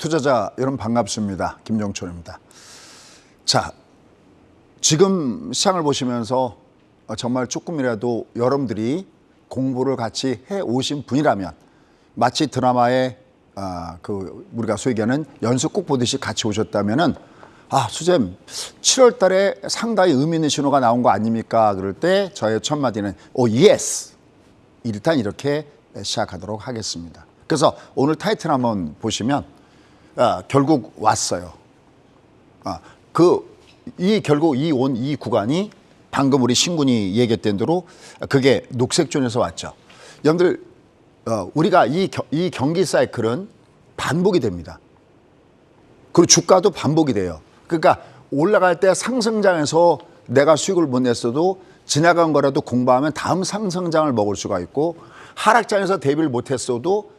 투자자 여러분 반갑습니다. 김종철입니다. 자, 지금 시장을 보시면서 정말 조금이라도 여러분들이 공부를 같이 해 오신 분이라면 마치 드라마에 우리가 소위 얘기하는 연속 꼭 보듯이 같이 오셨다면은 수쌤 7월 달에 상당히 의미 있는 신호가 나온 거 아닙니까? 그럴 때 저의 첫 마디는 예스. 일단 이렇게 시작하도록 하겠습니다. 그래서 오늘 타이틀 한번 보시면 결국 왔어요. 결국 이 구간이 방금 우리 신군이 얘기했던 대로 그게 녹색존에서 왔죠. 여러분들 우리가 이 경기 사이클은 반복이 됩니다. 그리고 주가도 반복이 돼요. 그러니까 올라갈 때 상승장에서 내가 수익을 못 냈어도 지나간 거라도 공부하면 다음 상승장을 먹을 수가 있고, 하락장에서 대비를 못했어도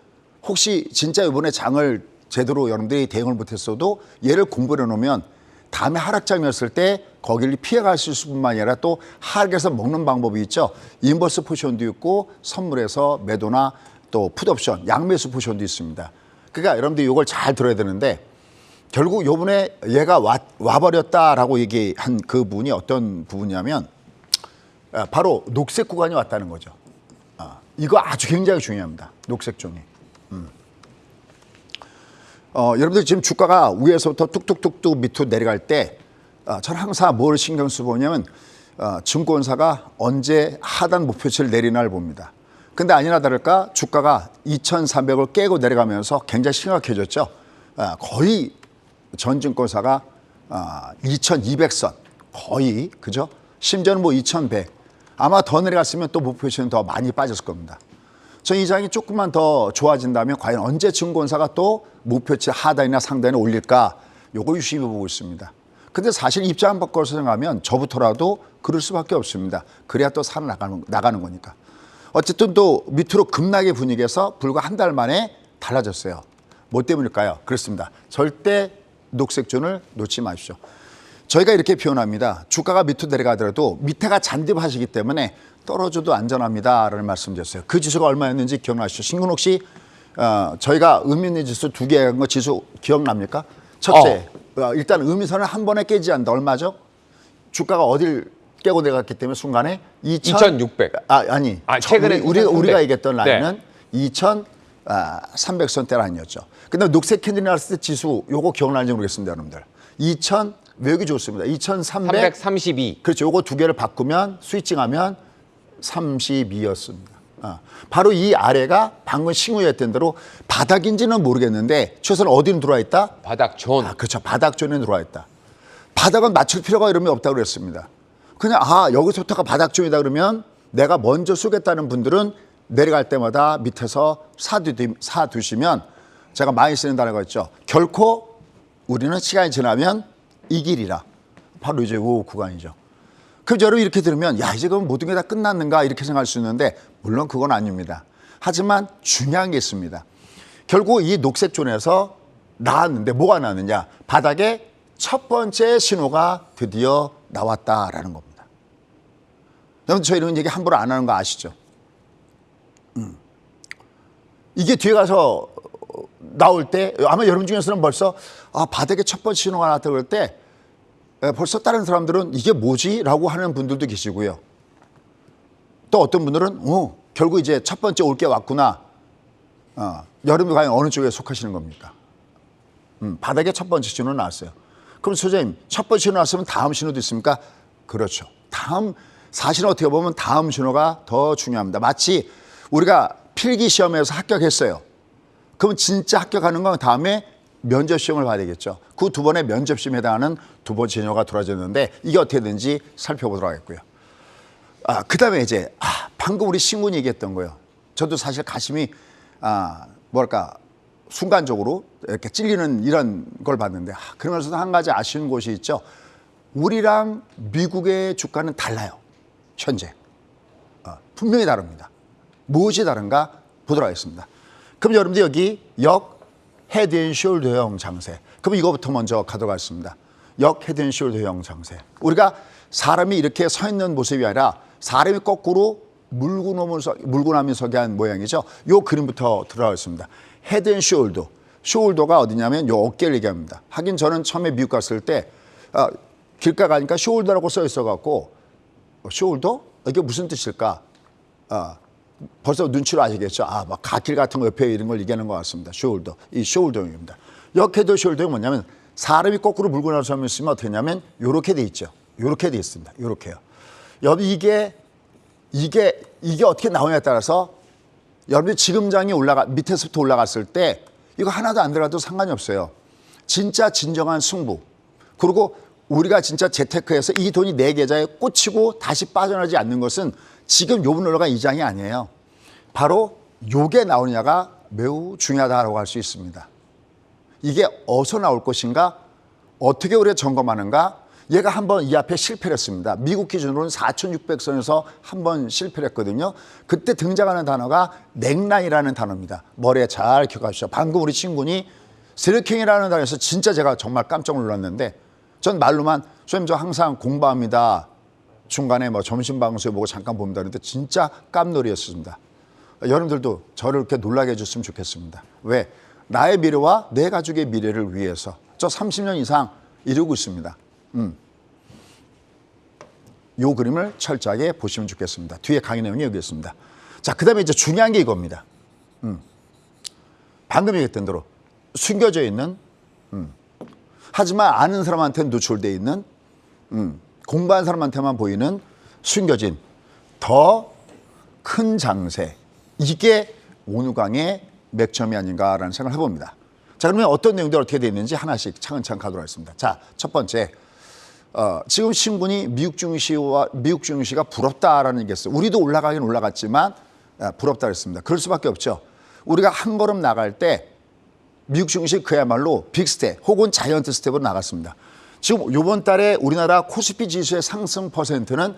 혹시 진짜 이번에 장을 제대로 여러분들이 대응을 못했어도 얘를 공부를 해놓으면 다음에 하락장이었을 때 거기를 피해갈 수 있을 뿐만 아니라 또 하락에서 먹는 방법이 있죠. 인버스 포지션도 있고 선물에서 매도나 또 풋옵션, 양매수 포지션도 있습니다. 그러니까 여러분들이 이걸 잘 들어야 되는데, 결국 요번에 얘가 와버렸다라고 얘기한 그 부분이 어떤 부분이냐면 바로 녹색 구간이 왔다는 거죠. 이거 아주 굉장히 중요합니다. 녹색종이. 여러분들 지금 주가가 위에서부터 뚝뚝뚝뚝 밑으로 내려갈 때 저는 항상 뭘 신경 쓰고 보냐면 증권사가 언제 하단 목표치를 내리나를 봅니다. 근데 아니나 다를까 주가가 2,300을 깨고 내려가면서 굉장히 심각해졌죠. 거의 전 증권사가 2,200선 거의, 그죠? 심지어는 2,100. 아마 더 내려갔으면 또 목표치는 더 많이 빠졌을 겁니다. 저 이 장이 조금만 더 좋아진다면 과연 언제 증권사가 또 목표치 하단이나 상단에 올릴까? 요거 유심히 보고 있습니다. 근데 사실 입장 바꿔서 생각하면 저부터라도 그럴 수밖에 없습니다. 그래야 또 살아나가는 거니까. 어쨌든 또 밑으로 급락의 분위기에서 불과 한 달 만에 달라졌어요. 뭐 때문일까요? 그렇습니다. 절대 녹색존을 놓지 마십시오. 저희가 이렇게 표현합니다. 주가가 밑으로 내려가더라도 밑에가 잔디밭이기 때문에 떨어져도 안전합니다라는 말씀드렸어요. 그 지수가 얼마였는지 기억나시죠? 신군 혹시 저희가 의미 있는 지수 두 개 한 거 지수 기억납니까? 첫째, 일단 의미선을 한 번에 깨지 않는다. 얼마죠? 주가가 어딜 깨고 내려갔기 때문에 순간에 2,600. 최근에 우리가 얘기했던 라인은 2,300선대 라인이었죠. 근데 녹색 캔들이 나왔을 때 지수 요거 기억나는지 모르겠습니다, 여러분들. 2,000 외우기 좋습니다. 2,332. 그렇죠. 요거 두 개를 바꾸면 스위칭하면 32였습니다. 바로 이 아래가 방금 싱후했던 대로 바닥인지는 모르겠는데 최소한 어디는 들어와 있다? 바닥존. 그렇죠. 바닥존에 들어와 있다. 바닥은 맞출 필요가 이러면 없다고 그랬습니다. 그냥 여기서부터가 바닥존이다 그러면 내가 먼저 쏘겠다는 분들은 내려갈 때마다 밑에서 사두시면 제가 많이 쓰는 단어가 있죠. 결코 우리는 시간이 지나면 이길이라. 바로 이제 이 구간이죠. 그럼 여러분 이렇게 들으면 이제 그럼 모든 게 다 끝났는가 이렇게 생각할 수 있는데 물론 그건 아닙니다. 하지만 중요한 게 있습니다. 결국 이 녹색존에서 나왔는데 뭐가 나왔느냐. 바닥에 첫 번째 신호가 드디어 나왔다라는 겁니다. 여러분 저 이런 얘기 함부로 안 하는 거 아시죠? 이게 뒤에 가서 나올 때 아마 여러분 중에서는 벌써 바닥에 첫 번째 신호가 나왔다 그럴 때 벌써 다른 사람들은 이게 뭐지? 라고 하는 분들도 계시고요. 또 어떤 분들은 결국 이제 첫 번째 올 게 왔구나. 여러분이 과연 어느 쪽에 속하시는 겁니까? 바닥에 첫 번째 신호 나왔어요. 그럼 소장님 첫 번째 신호 나왔으면 다음 신호도 있습니까? 그렇죠. 사실은 어떻게 보면 다음 신호가 더 중요합니다. 마치 우리가 필기 시험에서 합격했어요. 그럼 진짜 합격하는 건 다음에 면접 시험을 봐야 되겠죠. 그 두 번의 면접 시험에 해당하는 두 번째 신호가 들어졌는데 이게 어떻게 되는지 살펴보도록 하겠고요. 그다음에 이제 방금 우리 신군이 얘기했던 거예요. 저도 사실 가슴이 순간적으로 이렇게 찔리는 이런 걸 봤는데 그러면서도 한 가지 아쉬운 곳이 있죠. 우리랑 미국의 주가는 달라요. 현재 분명히 다릅니다. 무엇이 다른가 보도록 하겠습니다. 그럼 여러분들 여기 헤드앤숄더형 장세. 그럼 이거부터 먼저 가도록 하겠습니다. 헤드앤숄더형 장세. 우리가 사람이 이렇게 서 있는 모습이 아니라 사람이 거꾸로 물구나미 서게 한 모양이죠. 이 그림부터 들어가겠습니다. 헤드앤숄더. 숄더가 어디냐면 요 어깨를 얘기합니다. 하긴 저는 처음에 미국 갔을 때 길가 가니까 숄더라고 써 있어갖고 숄더? 이게 무슨 뜻일까? 벌써 눈치로 아시겠죠? 막 갓길 같은 거 옆에 이런 걸 얘기하는 것 같습니다. 숄더. 이 숄더입니다. 역해도 숄더가 뭐냐면 사람이 거꾸로 물고 나서면 쓰면 어떻게 하냐면 요렇게 돼 있죠. 요렇게 돼 있습니다. 요렇게요. 이게 어떻게 나오냐에 따라서 여러분이 지금장이 밑에서부터 올라갔을 때 이거 하나도 안 들어가도 상관이 없어요. 진짜 진정한 승부. 그리고 우리가 진짜 재테크에서 이 돈이 내 계좌에 꽂히고 다시 빠져나오지 않는 것은 지금 요 분으로가 이 장이 아니에요. 바로 요게 나오느냐가 매우 중요하다고 할 수 있습니다. 이게 어디서 나올 것인가? 어떻게 우리가 점검하는가? 얘가 한번 이 앞에 실패를 했습니다. 미국 기준으로는 4,600선에서 한번 실패를 했거든요. 그때 등장하는 단어가 넥라인이라는 단어입니다. 머리에 잘 기억하시죠. 방금 우리 친구니 세력형이라는 단어에서 진짜 제가 정말 깜짝 놀랐는데 전 말로만 선생님 저 항상 공부합니다. 중간에 뭐 점심 방송에 보고 잠깐 봅니다. 그런데 진짜 깜놀이였습니다. 여러분들도 저를 이렇게 놀라게 해줬으면 좋겠습니다. 왜? 나의 미래와 내 가족의 미래를 위해서 저 30년 이상 이루고 있습니다. 요 그림을 철저하게 보시면 좋겠습니다. 뒤에 강의 내용이 여기 있습니다. 자, 그 다음에 이제 중요한 게 이겁니다. 방금 얘기했던 대로 숨겨져 있는, 하지만 아는 사람한테는 노출되어 있는, 공부한 사람한테만 보이는 숨겨진 더 큰 장세. 이게 오늘 강의 맥점이 아닌가라는 생각을 해봅니다. 자, 그러면 어떤 내용들이 어떻게 되어 있는지 하나씩 차근차근 가도록 하겠습니다. 자, 첫 번째. 지금 신군이 미국 증시가 부럽다라는 얘기가 있어요. 우리도 올라가긴 올라갔지만 부럽다 그랬습니다. 그럴 수밖에 없죠. 우리가 한 걸음 나갈 때 미국 증시 그야말로 빅스텝 혹은 자이언트 스텝으로 나갔습니다. 지금 이번 달에 우리나라 코스피 지수의 상승 퍼센트는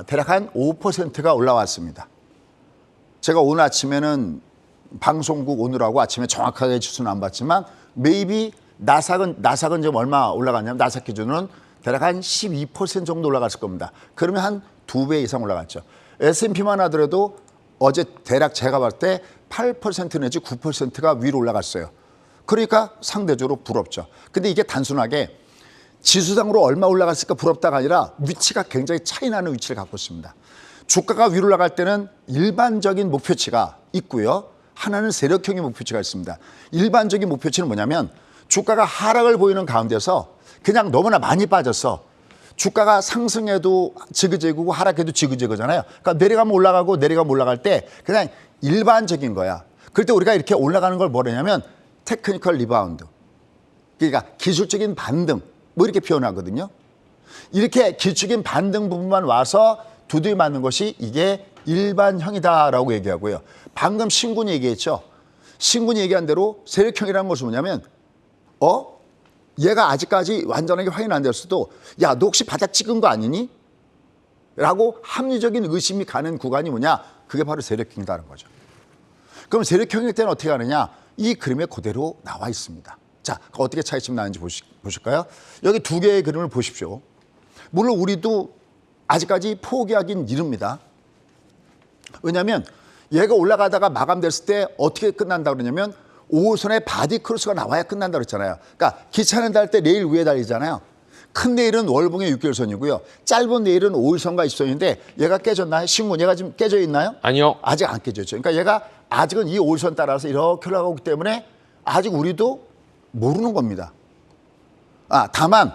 대략 한 5%가 올라왔습니다. 제가 오늘 아침에는 방송국 오늘하고 아침에 정확하게 지수는 안 봤지만 maybe 나삭은 지금 얼마 올라갔냐면 나삭 기준으로는 대략 한 12% 정도 올라갔을 겁니다. 그러면 한 2배 이상 올라갔죠. S&P만 하더라도 어제 대략 제가 봤을 때 8% 내지 9%가 위로 올라갔어요. 그러니까 상대적으로 부럽죠. 근데 이게 단순하게 지수상으로 얼마 올라갔을까 부럽다가 아니라 위치가 굉장히 차이 나는 위치를 갖고 있습니다. 주가가 위로 올라갈 때는 일반적인 목표치가 있고요. 하나는 세력형의 목표치가 있습니다. 일반적인 목표치는 뭐냐면 주가가 하락을 보이는 가운데서 그냥 너무나 많이 빠졌어. 주가가 상승해도 지그재그고 하락해도 지그재그잖아요. 그러니까 내려가면 올라가고 내려가면 올라갈 때 그냥 일반적인 거야. 그럴 때 우리가 이렇게 올라가는 걸 뭐냐면 테크니컬 리바운드. 그러니까 기술적인 반등 뭐 이렇게 표현하거든요. 이렇게 기술적인 반등 부분만 와서 두드려 맞는 것이 이게 일반형이다라고 얘기하고요. 방금 신군이 얘기했죠. 신군이 얘기한 대로 세력형이라는 것은 뭐냐면 얘가 아직까지 완전하게 확인 안 됐어도 야, 너 혹시 바닥 찍은 거 아니니? 라고 합리적인 의심이 가는 구간이 뭐냐? 그게 바로 세력형이다는 거죠. 그럼 세력형일 때는 어떻게 하느냐? 이 그림에 그대로 나와 있습니다. 자, 어떻게 차이점 나는지 보실까요? 여기 두 개의 그림을 보십시오. 물론 우리도 아직까지 포기하긴 이릅니다. 왜냐하면 얘가 올라가다가 마감됐을 때 어떻게 끝난다 그러냐면 5호선에 바디 크로스가 나와야 끝난다 그랬잖아요. 그러니까 기차는 달 때 레일 위에 달리잖아요. 큰 레일은 월봉의 6개월선이고요. 짧은 레일은 5일선과 20선인데 얘가 깨졌나요? 신군 얘가 지금 깨져 있나요? 아니요. 아직 안 깨졌죠. 그러니까 얘가 아직은 이 5일선 따라서 이렇게 올라가기 때문에 아직 우리도 모르는 겁니다. 다만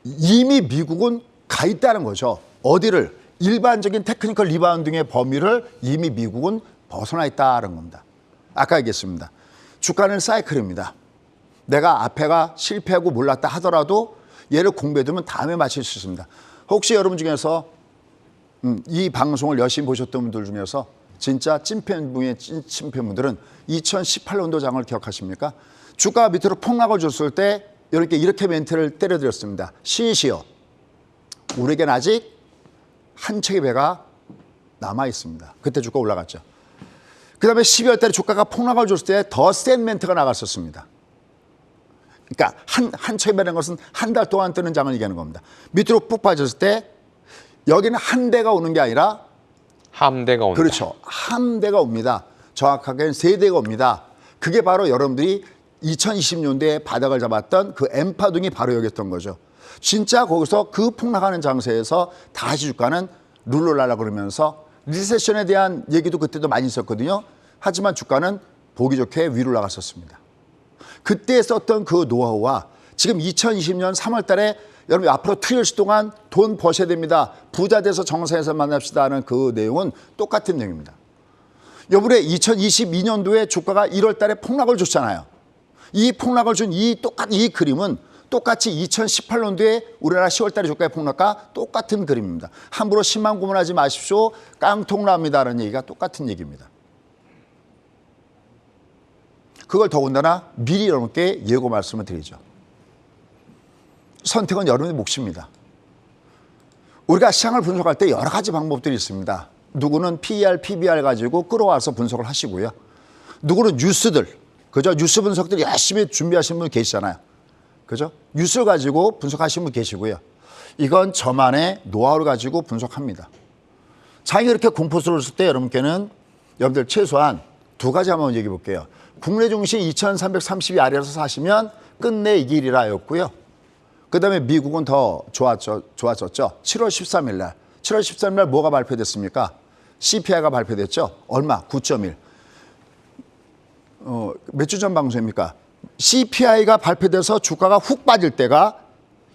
이미 미국은 가 있다는 거죠. 어디를? 일반적인 테크니컬 리바운딩의 범위를 이미 미국은 벗어나 있다는 겁니다. 아까 얘기했습니다. 주가는 사이클입니다. 내가 앞에가 실패하고 몰랐다 하더라도 얘를 공부해두면 다음에 맞힐 수 있습니다. 혹시 여러분 중에서 이 방송을 열심히 보셨던 분들 중에서 진짜 찐팬분의 찐팬분들은 2018년도 장을 기억하십니까? 주가가 밑으로 폭락을 줬을 때 이렇게 멘트를 때려드렸습니다. 시시여, 우리에겐 아직 한 척의 배가 남아 있습니다. 그때 주가 올라갔죠. 그 다음에 12월 달에 주가가 폭락을 줬을 때 더 센 멘트가 나갔었습니다. 그러니까 한 척의 배라는 것은 한 달 동안 뜨는 장을 얘기하는 겁니다. 밑으로 푹 빠졌을 때 여기는 한 대가 오는 게 아니라 함대가 온다. 그렇죠. 함대가 옵니다. 정확하게는 세 대가 옵니다. 그게 바로 여러분들이 2020년대에 바닥을 잡았던 그 엠파동이 바로 여기였던 거죠. 진짜 거기서 그 폭락하는 장세에서 다시 주가는 룰러라라 그러면서 리세션에 대한 얘기도 그때도 많이 있었거든요. 하지만 주가는 보기 좋게 위로 나갔었습니다. 그때 썼던 그 노하우와 지금 2020년 3월 달에 여러분 앞으로 2일 동안 돈 버셔야 됩니다. 부자 돼서 정상에서 만납시다 하는 그 내용은 똑같은 내용입니다. 요번에 2022년도에 주가가 1월 달에 폭락을 줬잖아요. 이 폭락을 준 이 그림은 똑같이 2018년도에 우리나라 10월 달에 주가의 폭락과 똑같은 그림입니다. 함부로 10만 구문하지 마십시오. 깡통 납니다라는 얘기가 똑같은 얘기입니다. 그걸 더군다나 미리 여러분께 예고 말씀을 드리죠. 선택은 여러분의 몫입니다. 우리가 시장을 분석할 때 여러 가지 방법들이 있습니다. 누구는 PER, PBR 가지고 끌어와서 분석을 하시고요. 누구는 뉴스들, 그죠? 뉴스 분석들 열심히 준비하신 분 계시잖아요. 그죠? 뉴스를 가지고 분석하신 분 계시고요. 이건 저만의 노하우를 가지고 분석합니다. 장이 이렇게 공포스러웠을 때 여러분들 최소한 두 가지 한번 얘기해 볼게요. 국내 증시 2330이 아래에서 사시면 끝내 이 길이라였고요. 그다음에 미국은 더 좋았었죠. 7월 13일 날. 7월 13일 날 뭐가 발표됐습니까? CPI가 발표됐죠. 얼마? 9.1. 몇 주 전 방송입니까? CPI가 발표돼서 주가가 훅 빠질 때가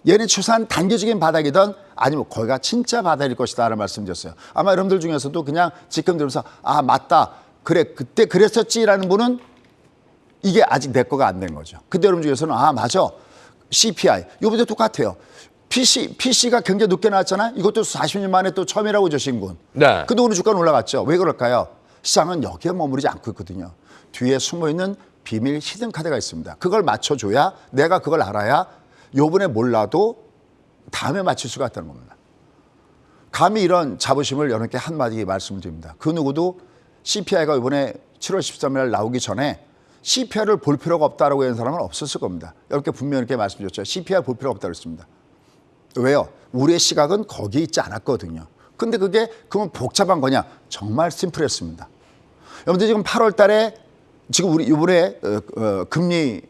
얘는 최소한 단기적인 바닥이든 아니면 거기가 진짜 바닥일 것이다 라는 말씀드렸어요. 아마 여러분들 중에서도 그냥 지금 들으면서 아 맞다. 그래 그때 그랬었지라는 분은 이게 아직 내 거가 안 된 거죠. 근데 여러분 중에서는 아 맞아. CPI. 이번에도 똑같아요. PC가 굉장히 높게 나왔잖아요. 이것도 40년 만에 또 처음이라고 저신 분. 네. 근데 오늘 주가는 올라갔죠. 왜 그럴까요? 시장은 여기에 머무르지 않고 있거든요. 뒤에 숨어있는 비밀 히든 카드가 있습니다. 그걸 맞춰줘야 내가 그걸 알아야 요번에 몰라도 다음에 맞출 수가 있다는 겁니다. 감히 이런 자부심을 여러분께 한마디 말씀을 드립니다. 그 누구도 CPI가 이번에 7월 13일 날 나오기 전에 CPI를 볼 필요가 없다라고 하는 사람은 없었을 겁니다. 여러분께 분명히 이렇게 말씀드렸죠. CPI 볼 필요가 없다고 했습니다. 왜요? 우리의 시각은 거기에 있지 않았거든요. 근데 그게 그러면 복잡한 거냐? 정말 심플했습니다. 여러분들 지금 8월 달에 지금 우리 이번에 금리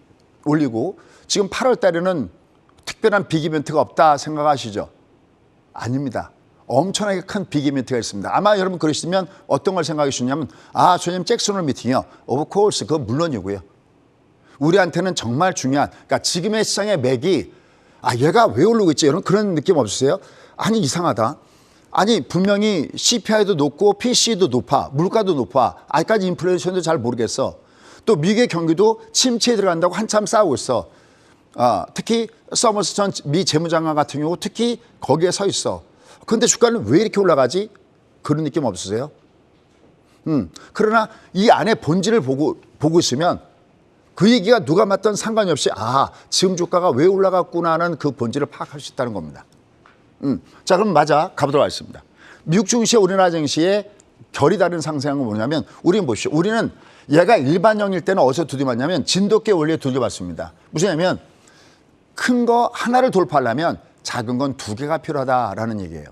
올리고 지금 8월 달에는 특별한 빅 이벤트가 없다 생각하시죠? 아닙니다. 엄청나게 큰 빅 이벤트가 있습니다. 아마 여러분 그러시면 어떤 걸 생각하시냐면 아, 소님 잭슨홀 미팅이요. Of course, 그건 물론이고요. 우리한테는 정말 중요한 그러니까 지금의 시장의 맥이 아, 얘가 왜 오르고 있지? 이런 그런 느낌 없으세요? 아니 이상하다. 아니 분명히 CPI도 높고 PC도 높아. 물가도 높아. 아직까지 인플레이션도 잘 모르겠어. 또 미국의 경기도 침체에 들어간다고 한참 싸우고 있어. 특히 서머스 전 미 재무장관 같은 경우 특히 거기에 서 있어. 그런데 주가는 왜 이렇게 올라가지? 그런 느낌 없으세요? 그러나 이 안에 본질을 보고 있으면 그 얘기가 누가 맞든 상관이 없이 아 지금 주가가 왜 올라갔구나 하는 그 본질을 파악할 수 있다는 겁니다. 자 그럼 맞아 가보도록 하겠습니다. 미국 증시와 우리나라 증시의 결이 다른 상승한 건 뭐냐면 우리는 보십시오. 우리는 얘가 일반형일 때는 어디서 두드려맞냐면 진돗개 원리에 두드려맞습니다. 무슨 얘기냐면 큰 거 하나를 돌파하려면 작은 건 두 개가 필요하다라는 얘기예요.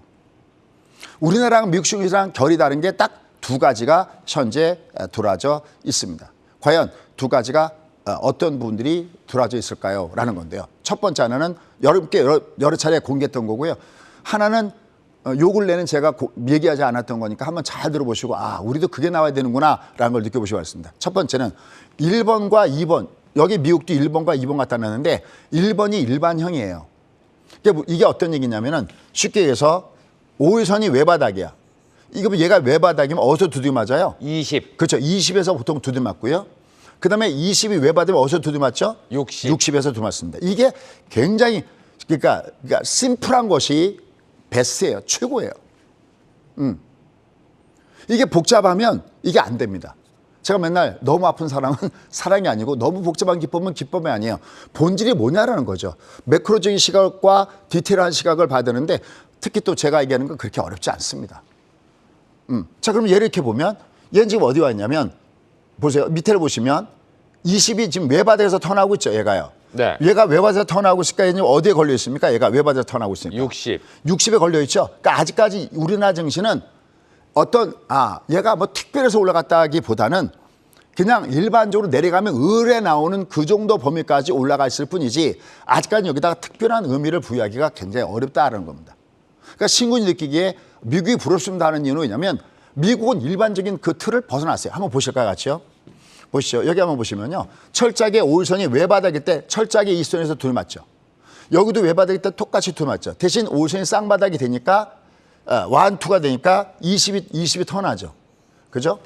우리나라랑 미국 증시랑 결이 다른 게 딱 두 가지가 현재 들어져 있습니다. 과연 두 가지가 어떤 부분들이 들어져 있을까요? 라는 건데요. 첫 번째 하나는 여러분께 여러 차례 공개했던 거고요. 하나는 요 근래는 제가 얘기하지 않았던 거니까 한번 잘 들어보시고 아 우리도 그게 나와야 되는구나 라는 걸 느껴보시기 바랍니다. 첫 번째는 1번과 2번 여기 미국도 1번과 2번 갖다 놨는데 1번이 일반형이에요. 이게 어떤 얘기냐면은 쉽게 얘기해서 5일선이 외바닥이야. 이거 얘가 외바닥이면 어디서 두드려 맞아요? 20. 그렇죠. 20에서 보통 두드려 맞고요. 그 다음에 20이 외바닥이면 어디서 두드려 맞죠? 60. 60에서 두드려 맞습니다. 이게 굉장히 그러니까 심플한 것이 베스트예요. 최고예요. 이게 복잡하면 이게 안 됩니다. 제가 맨날 너무 아픈 사랑은 사랑이 아니고 너무 복잡한 기쁨은 기쁨이 아니에요. 본질이 뭐냐라는 거죠. 매크로적인 시각과 디테일한 시각을 봐야 되는데 특히 또 제가 얘기하는 건 그렇게 어렵지 않습니다. 자 그럼 얘를 이렇게 보면 얘는 지금 어디 와 있냐면 보세요. 밑에를 보시면 20이 지금 외바닥에서 턴하고 있죠. 얘가요. 네. 얘가 외바닥에서 턴하고 있을까? 얘는 어디에 걸려 있습니까? 얘가 외바닥에서 턴하고 있으니까. 60. 60에 걸려 있죠. 그러니까 아직까지 우리나라 증시는 어떤 얘가 뭐 특별해서 올라갔다기보다는 그냥 일반적으로 내려가면 을에 나오는 그 정도 범위까지 올라가 있을 뿐이지 아직까지 여기다가 특별한 의미를 부여하기가 굉장히 어렵다는 겁니다. 그러니까 신군이 느끼기에 미국이 부럽습니다 하는 이유는 왜냐하면 미국은 일반적인 그 틀을 벗어났어요. 한번 보실까요, 같이요? 보시죠. 여기 한번 보시면요. 철작의 5일선이 외바닥일 때 철작의 2선에서 둘 맞죠. 여기도 외바닥일 때 똑같이 둘 맞죠. 대신 5일선이 쌍바닥이 되니까 완투가 되니까 20이 턴하죠. 그죠?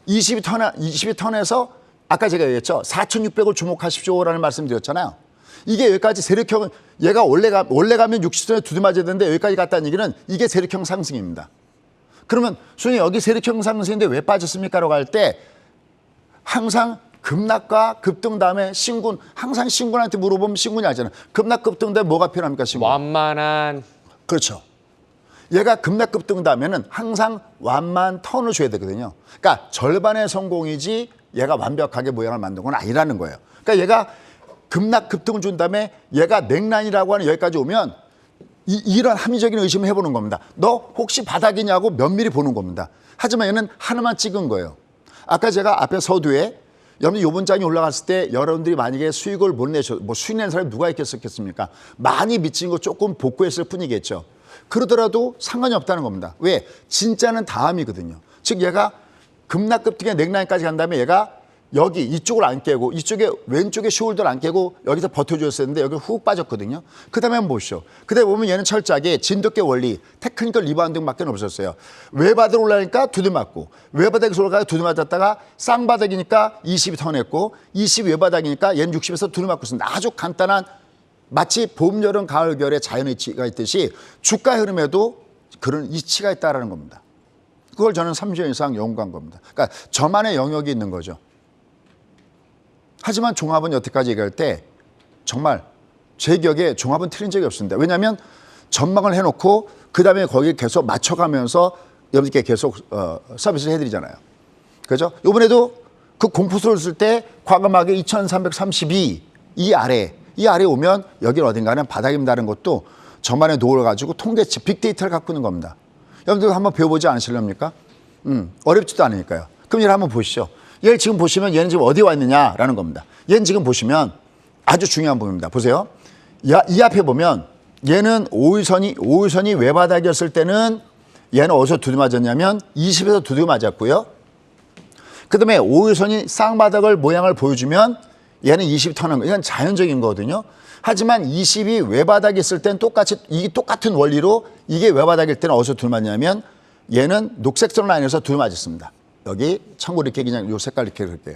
20이 턴해서 아까 제가 얘기했죠. 4,600을 주목하십시오라는 말씀 드렸잖아요. 이게 여기까지 세력형은 얘가 원래 가면 60선에 두드맞아야 되는데 여기까지 갔다는 얘기는 이게 세력형 상승입니다. 그러면 선생님 여기 세력형 상승인데 왜 빠졌습니까? 라고 할 때 항상 급락과 급등 다음에 신군, 항상 신군한테 물어보면 신군이 알잖아요. 급락 급등 다음에 뭐가 필요합니까? 신군. 완만한. 그렇죠. 얘가 급락 급등 다음에는 항상 완만 턴을 줘야 되거든요. 그러니까 절반의 성공이지 얘가 완벽하게 모양을 만든 건 아니라는 거예요. 그러니까 얘가 급락 급등을 준 다음에 얘가 넥라인이라고 하는 여기까지 오면 이런 합리적인 의심을 해보는 겁니다. 너 혹시 바닥이냐고 면밀히 보는 겁니다. 하지만 얘는 하나만 찍은 거예요. 아까 제가 앞에 서두에 여러분 요번 장이 올라갔을 때 여러분들이 만약에 수익을 못 내셔, 뭐 수익 낸 사람이 누가 있겠습니까? 많이 미친 거 조금 복구했을 뿐이겠죠. 그러더라도 상관이 없다는 겁니다. 왜? 진짜는 다음이거든요. 즉 얘가 급락급등의 넥라인까지 간 다음에 얘가 여기 이쪽을 안 깨고 이쪽에 왼쪽에 숄더를 안 깨고 여기서 버텨줬었는데 여기 훅 빠졌거든요. 그 다음에 한번 보시죠. 그 다음에 보면 얘는 철저하게 진돗개 원리, 테크니컬 리바운딩밖에 없었어요. 외바닥 올라가니까 두드맞고 외바닥에서 올라가서 두드맞았다가 쌍바닥이니까 20이 턴했고 20 외바닥이니까 얘는 60에서 두드맞고 있습니다. 아주 간단한 마치 봄, 여름, 가을, 겨울에 자연의 이치가 있듯이 주가 흐름에도 그런 이치가 있다는 겁니다. 그걸 저는 30년 이상 연구한 겁니다. 그러니까 저만의 영역이 있는 거죠. 하지만 종합은 여태까지 얘기할 때 정말 제 기억에 종합은 틀린 적이 없습니다. 왜냐하면 전망을 해놓고 그다음에 거기에 계속 맞춰가면서 여러분께 계속 서비스를 해드리잖아요. 그죠? 이번에도 그 공포수를 쓸 때 과감하게 2332 이 아래 오면 여기 어딘가는 바닥입니다는 것도 저만의 노를 가지고 통계치 빅데이터를 갖고 있는 겁니다. 여러분들 한번 배워보지 않으실랍니까? 어렵지도 않으니까요. 그럼 얘를 한번 보시죠. 얘를 지금 보시면 얘는 지금 어디 와 있느냐라는 겁니다. 얘는 지금 보시면 아주 중요한 부분입니다. 보세요. 이 앞에 보면 얘는 5일선이 외바닥이었을 때는 얘는 어디서 두드 맞았냐면 20에서 두드 맞았고요. 그 다음에 5일선이 쌍바닥을 모양을 보여주면 얘는 20 터는 거. 이건 자연적인 거거든요. 하지만 20이 외바닥이 있을 땐 이 똑같은 원리로 이게 외바닥일 때는 어디서 두드 맞냐면 얘는 녹색선 라인에서 두드 맞았습니다. 여기 참고로 이렇게 그냥 요 색깔 이렇게 그릴게요.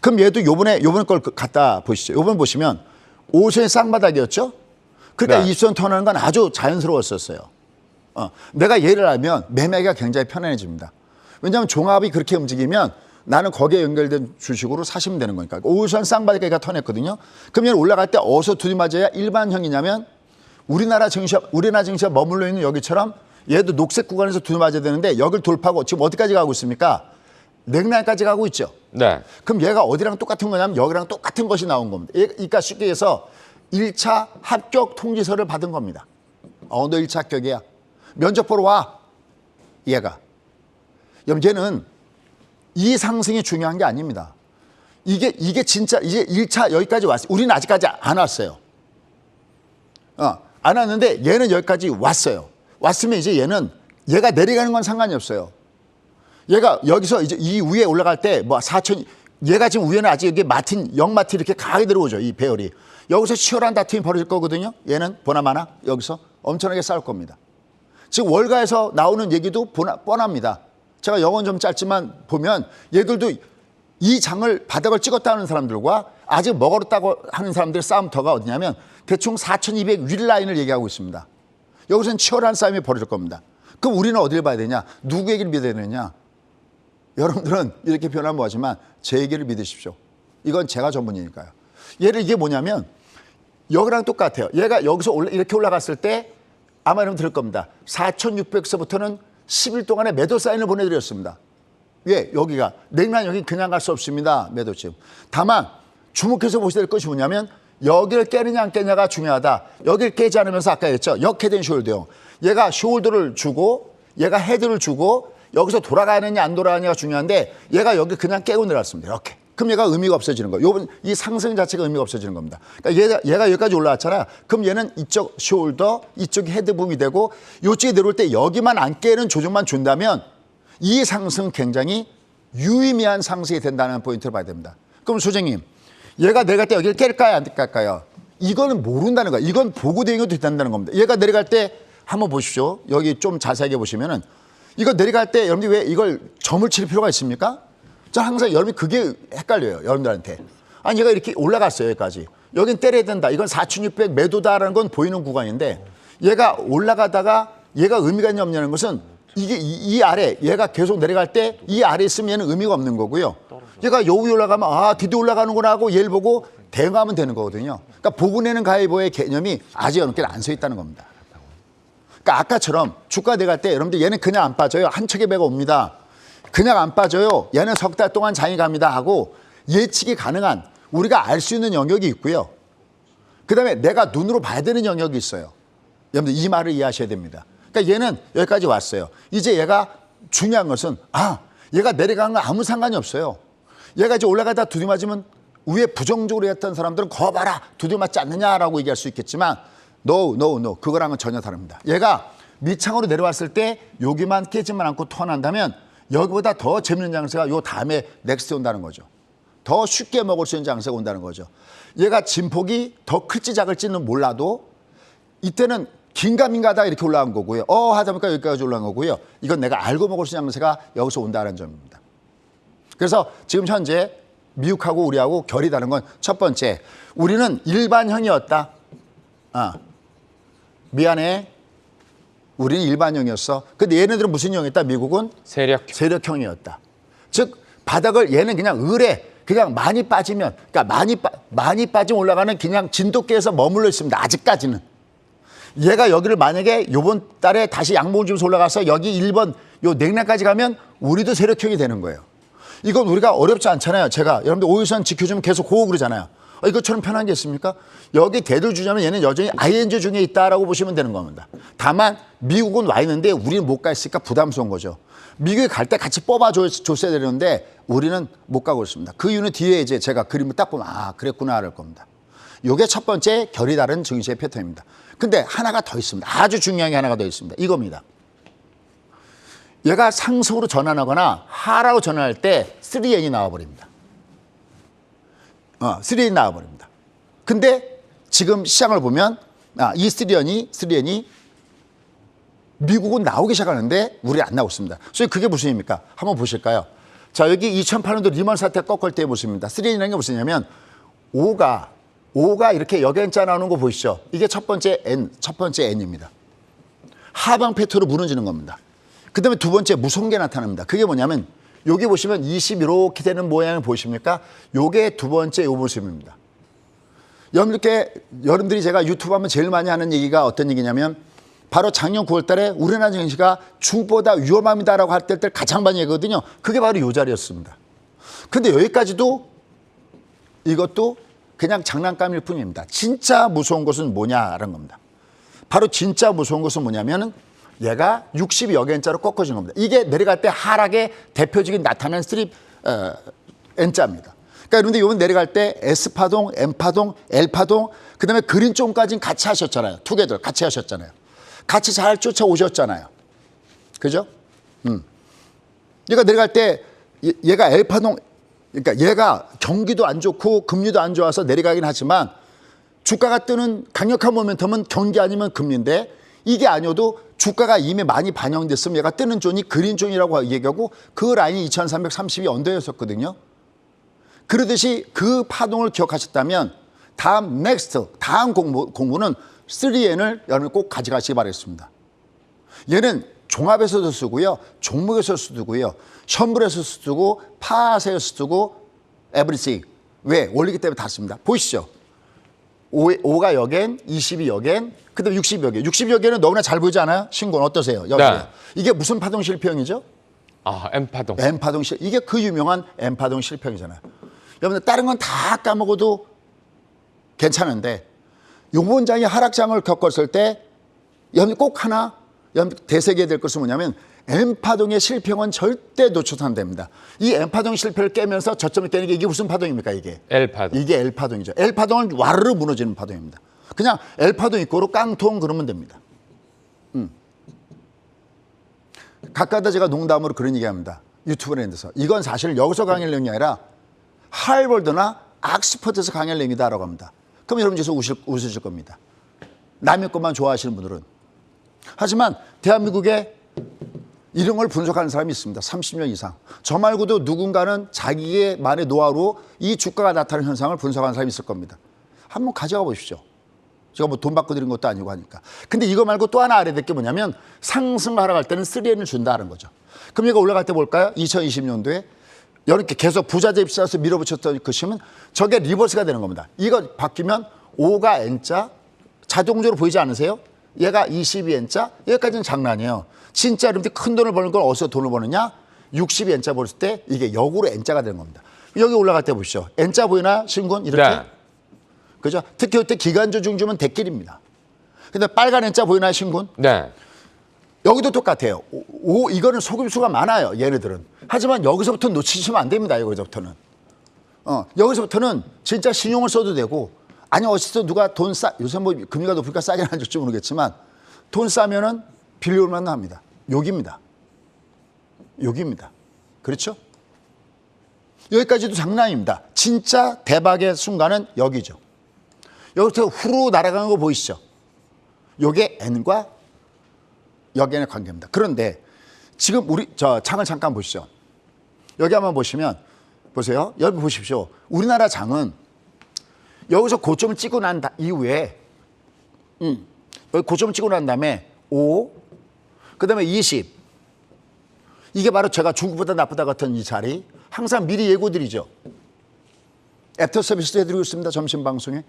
그럼 얘도 요번에 걸 갖다 보시죠. 요번 보시면 5선이 쌍바닥이었죠? 그러니까 네. 20선 턴하는 건 아주 자연스러웠었어요. 내가 얘를 알면 매매가 굉장히 편안해집니다. 왜냐하면 종합이 그렇게 움직이면 나는 거기에 연결된 주식으로 사시면 되는 거니까. 5선 쌍바닥이가 턴했거든요. 그럼 얘는 올라갈 때 어디서 들이맞아야 일반형이냐면 우리나라 증시가 머물러 있는 여기처럼 얘도 녹색 구간에서 들이맞아야 되는데 여기를 돌파하고 지금 어디까지 가고 있습니까? 넥라인까지 가고 있죠. 네. 그럼 얘가 어디랑 똑같은 거냐면 여기랑 똑같은 것이 나온 겁니다. 그러니까 쉽게 해서 1차 합격 통지서를 받은 겁니다. 너 1차 합격이야. 면접 보러 와. 얘가. 얘는 이 상승이 중요한 게 아닙니다. 이게 진짜 이제 1차 여기까지 왔어요. 우리는 아직까지 안 왔어요. 안 왔는데 얘는 여기까지 왔어요. 왔으면 이제 얘가 내려가는 건 상관이 없어요. 얘가 여기서 이제 이 위에 올라갈 때 뭐 4천, 얘가 지금 위에는 아직 여기 영마틴 이렇게 강하게 들어오죠. 이 배열이. 여기서 치열한 다툼이 벌어질 거거든요. 얘는 보나마나 여기서 엄청나게 싸울 겁니다. 지금 월가에서 나오는 얘기도 뻔합니다. 제가 영어는 좀 짧지만 보면 얘들도 이 장을 바닥을 찍었다는 사람들과 아직 먹었다고 하는 사람들의 싸움터가 어디냐면 대충 4,200 윗라인을 얘기하고 있습니다. 여기서는 치열한 싸움이 벌어질 겁니다. 그럼 우리는 어디를 봐야 되냐? 누구 얘기를 믿어야 되느냐? 여러분들은 이렇게 표현하면 뭐하지만 제 얘기를 믿으십시오. 이건 제가 전문이니까요. 이게 뭐냐면 여기랑 똑같아요. 얘가 여기서 이렇게 올라갔을 때 아마 여러분 들을 겁니다. 4,600서부터는 10일 동안에 매도 사인을 보내드렸습니다. 왜? 여기가 넥라인 여기 그냥 갈 수 없습니다. 매도점. 다만 주목해서 보셔야 될 것이 뭐냐면 여기를 깨느냐 안 깨느냐가 중요하다. 여기를 깨지 않으면서 아까 했죠. 역헤드앤 숄더형. 얘가 숄더를 주고 얘가 헤드를 주고 여기서 돌아가느냐 안 돌아가느냐가 중요한데 얘가 여기 그냥 깨고 내려왔습니다. 이렇게. 그럼 얘가 의미가 없어지는 거예요. 요번 이 상승 자체가 의미가 없어지는 겁니다. 그러니까 얘가 여기까지 올라왔잖아. 그럼 얘는 이쪽 숄더, 이쪽이 헤드 부분이 되고 이쪽에 내려올 때 여기만 안 깨는 조정만 준다면 이 상승은 굉장히 유의미한 상승이 된다는 포인트를 봐야 됩니다. 그럼 소장님, 얘가 내려갈 때 여기를 깰까요? 안 깰까요? 이거는 모른다는 거야. 이건 보고 대응해도 된다는 겁니다. 얘가 내려갈 때 한번 보십시오. 여기 좀 자세하게 보시면은 이거 내려갈 때 여러분들이 왜 이걸 점을 칠 필요가 있습니까? 저 항상 여러분이 그게 헷갈려요. 여러분들한테. 아니 얘가 이렇게 올라갔어요. 여기까지. 여긴 때려야 된다. 이건 4,600 매도다라는 건 보이는 구간인데 얘가 올라가다가 얘가 의미가 있냐 없냐는 것은 이게 이 아래 얘가 계속 내려갈 때 이 아래 있으면 얘는 의미가 없는 거고요. 얘가 여기 올라가면 아 드디어 올라가는구나 하고 얘를 보고 대응하면 되는 거거든요. 그러니까 보고 내는 가위바위보의 개념이 아직 여러분께 안 서 있다는 겁니다. 그러니까 아까처럼 주가 내려갈 때 여러분들 얘는 그냥 안 빠져요. 한 척의 배가 옵니다. 그냥 안 빠져요. 얘는 석 달 동안 장이 갑니다 하고 예측이 가능한 우리가 알 수 있는 영역이 있고요. 그다음에 내가 눈으로 봐야 되는 영역이 있어요. 여러분들 이 말을 이해하셔야 됩니다. 그러니까 얘는 여기까지 왔어요. 이제 얘가 중요한 것은 얘가 내려가는 건 아무 상관이 없어요. 얘가 이제 올라가다 두드려 맞으면 위에 부정적으로 했던 사람들은 거 봐라 두드려 맞지 않느냐라고 얘기할 수 있겠지만 no. 그거랑은 전혀 다릅니다. 얘가 밑창으로 내려왔을 때 여기만 깨지만 않고 턴한다면 여기보다 더 재밌는 장세가 요 다음에 넥스트 온다는 거죠. 더 쉽게 먹을 수 있는 장세가 온다는 거죠. 얘가 진폭이 더 클지 작을지는 몰라도 이때는 긴가민가하다 이렇게 올라간 거고요. 하다 보니까 여기까지 올라간 거고요. 이건 내가 알고 먹을 수 있는 장세가 여기서 온다는 점입니다. 그래서 지금 현재 미국하고 우리하고 결이 다른 건 첫 번째, 우리는 일반형이었다. 미안해. 우리는 일반형이었어. 근데 얘네들은 무슨 형이었다? 미국은 세력형이었다. 즉 바닥을 얘는 그냥 그냥 많이 빠지면 그러니까 많이 빠지면 올라가는 그냥 진돗개에서 머물러 있습니다. 아직까지는. 얘가 여기를 만약에 이번 달에 다시 양봉을 주면서 올라가서 여기 1번 요 냉량까지 가면 우리도 세력형이 되는 거예요. 이건 우리가 어렵지 않잖아요. 제가 여러분들 5일선 지켜주면 계속 고고 그러잖아요. 이것처럼 편한 게 있습니까? 여기 대들 주자면 얘는 여전히 ING 중에 있다라고 보시면 되는 겁니다. 다만 미국은 와 있는데 우리는 못 가 있으니까 부담스러운 거죠. 미국에 갈 때 같이 뽑아줬어야 되는데 우리는 못 가고 있습니다. 그 이유는 뒤에 이제 제가 그림을 딱 보면 그랬구나 할 겁니다. 이게 첫 번째 결이 다른 증시의 패턴입니다. 근데 하나가 더 있습니다. 아주 중요한 게 하나가 더 있습니다. 이겁니다. 얘가 상승으로 전환하거나 하락으로 전환할 때 3N이 나와버립니다. 3N이 나와버립니다. 근데 지금 시장을 보면 이 3N이 미국은 나오기 시작하는데 우리 안 나오고 있습니다. 그래서 그게 무슨 의미입니까? 한번 보실까요? 자, 여기 2008년도 리먼 사태 꺾을 때 모습입니다. 3N이라는 게 무엇이냐면 5가 이렇게 역연자 나오는 거 보이시죠? 이게 첫 번째 N입니다. 하방 패턴으로 무너지는 겁니다. 그 다음에 두 번째 무성계 나타납니다. 그게 뭐냐면 여기 보시면 20 이렇게 되는 모양을 보이십니까? 요게 두 번째 요 모습입니다. 여러분들이 제가 유튜브 하면 제일 많이 하는 얘기가 어떤 얘기냐면 바로 작년 9월 달에 우리나라 증시가 중국보다 위험합니다라고 할 때 가장 많이 얘기거든요. 그게 바로 요 자리였습니다. 근데 여기까지도 이것도 그냥 장난감일 뿐입니다. 진짜 무서운 것은 뭐냐라는 겁니다. 바로 진짜 무서운 것은 뭐냐면은 얘가 60이 여기N자로 꺾어진 겁니다. 이게 내려갈 때 하락의 대표적인 나타나는 N자입니다. 그러니까 여러분들 이번 내려갈 때 S파동, M파동, L파동, 그 다음에 그린 쪽까지는 같이 하셨잖아요. 투게더 같이 하셨잖아요. 같이 잘 쫓아오셨잖아요. 그죠? 얘가 내려갈 때 얘가 L파동, 그러니까 얘가 경기도 안 좋고 금리도 안 좋아서 내려가긴 하지만 주가가 뜨는 강력한 모멘텀은 경기 아니면 금리인데 이게 아니어도 주가가 이미 많이 반영됐으면 얘가 뜨는 존이 그린 존이라고 얘기하고 그 라인이 2330이 언더였었거든요. 그러듯이 그 파동을 기억하셨다면 다음 공부는 3N을 여러분 꼭 가져가시기 바라겠습니다. 얘는 종합에서도 쓰고요. 종목에서 쓰고요. 선물에서 쓰고 파세에서 쓰고 에브리띵. 왜? 올리기 때문에 다 씁니다. 보이시죠? 5가 여겐, 20이 여겐, 그 다음에 60이 여겐. 60이 여겐은 너무나 잘 보이지 않아요? 신고는 어떠세요? 네. 이게 무슨 파동 실평이죠? M파동. M파동 실평. 이게 그 유명한 M파동 실평이잖아요. 여러분들 다른 건 다 까먹어도 괜찮은데 요번 장이 하락장을 겪었을 때 여러분 꼭 하나 여러분 되새겨야 될 것은 뭐냐면 M파동의 실평은 절대 놓쳐서는 안 됩니다. 이 M파동 실패를 깨면서 저점을 깨는 게 이게 무슨 파동입니까, 이게? L파동. 이게 L파동이죠. L파동은 와르르 무너지는 파동입니다. 그냥 L파동 있고로 깡통 그러면 됩니다. 가끔가다 제가 농담으로 그런 얘기합니다. 유튜브에 대해서. 이건 사실 여기서 강의를 내는 게 아니라 하버드나 옥스퍼드에서 강의를 냅니다라고 합니다. 그럼 여러분 저기서 웃으실 겁니다. 남의 것만 좋아하시는 분들은. 하지만 대한민국에 이런 걸 분석하는 사람이 있습니다. 30년 이상. 저 말고도 누군가는 자기만의 노하우로 이 주가가 나타나는 현상을 분석하는 사람이 있을 겁니다. 한번 가져가 보십시오. 제가 뭐 돈 받고 드린 것도 아니고 하니까. 근데 이거 말고 또 하나 알아야 될 게 뭐냐면 상승하러 갈 때는 3N을 준다는 거죠. 그럼 이거 올라갈 때 볼까요? 2020년도에 이렇게 계속 부자재 입사해서 밀어붙였던 것이면 저게 리버스가 되는 겁니다. 이거 바뀌면 5가 N자 자동적으로 보이지 않으세요? 얘가 22N자 여기까지는 장난이에요. 진짜 여러분들이 큰 돈을 버는 걸 어디서 돈을 버느냐? 62N자 벌었을 때 이게 역으로 N자가 되는 겁니다. 여기 올라갈 때 보시죠. N자 보이나요? 신군 이렇게? 네. 그죠? 특히 그때 기간조 중주면 대길입니다. 근데 빨간 N자 보이나요, 신군? 네. 여기도 똑같아요. 이거는 속임수가 많아요, 얘네들은. 하지만 여기서부터 놓치시면 안 됩니다, 여기서부터는. 여기서부터는 진짜 신용을 써도 되고, 아니, 어쨌든 누가 요새 뭐 금리가 높으니까 싸게 안 줄지 모르겠지만, 돈 싸면은 빌려올만 합니다. 욕입니다. 욕입니다. 그렇죠? 여기까지도 장난입니다. 진짜 대박의 순간은 여기죠. 여기서 후루 날아가는 거 보이시죠? 요게 N과 역N의 관계입니다. 그런데 지금 우리 저 장을 잠깐 보시죠. 여기 한번 보시면 보세요. 여기 보십시오. 우리나라 장은 여기서 고점을 찍고 난 이후에 여기 고점을 찍고 난 다음에 5, 그다음에 20. 이게 바로 제가 중국보다 나쁘다 같은 이 자리. 항상 미리 예고드리죠. 애프터 서비스도 해드리고 있습니다. 점심 방송에.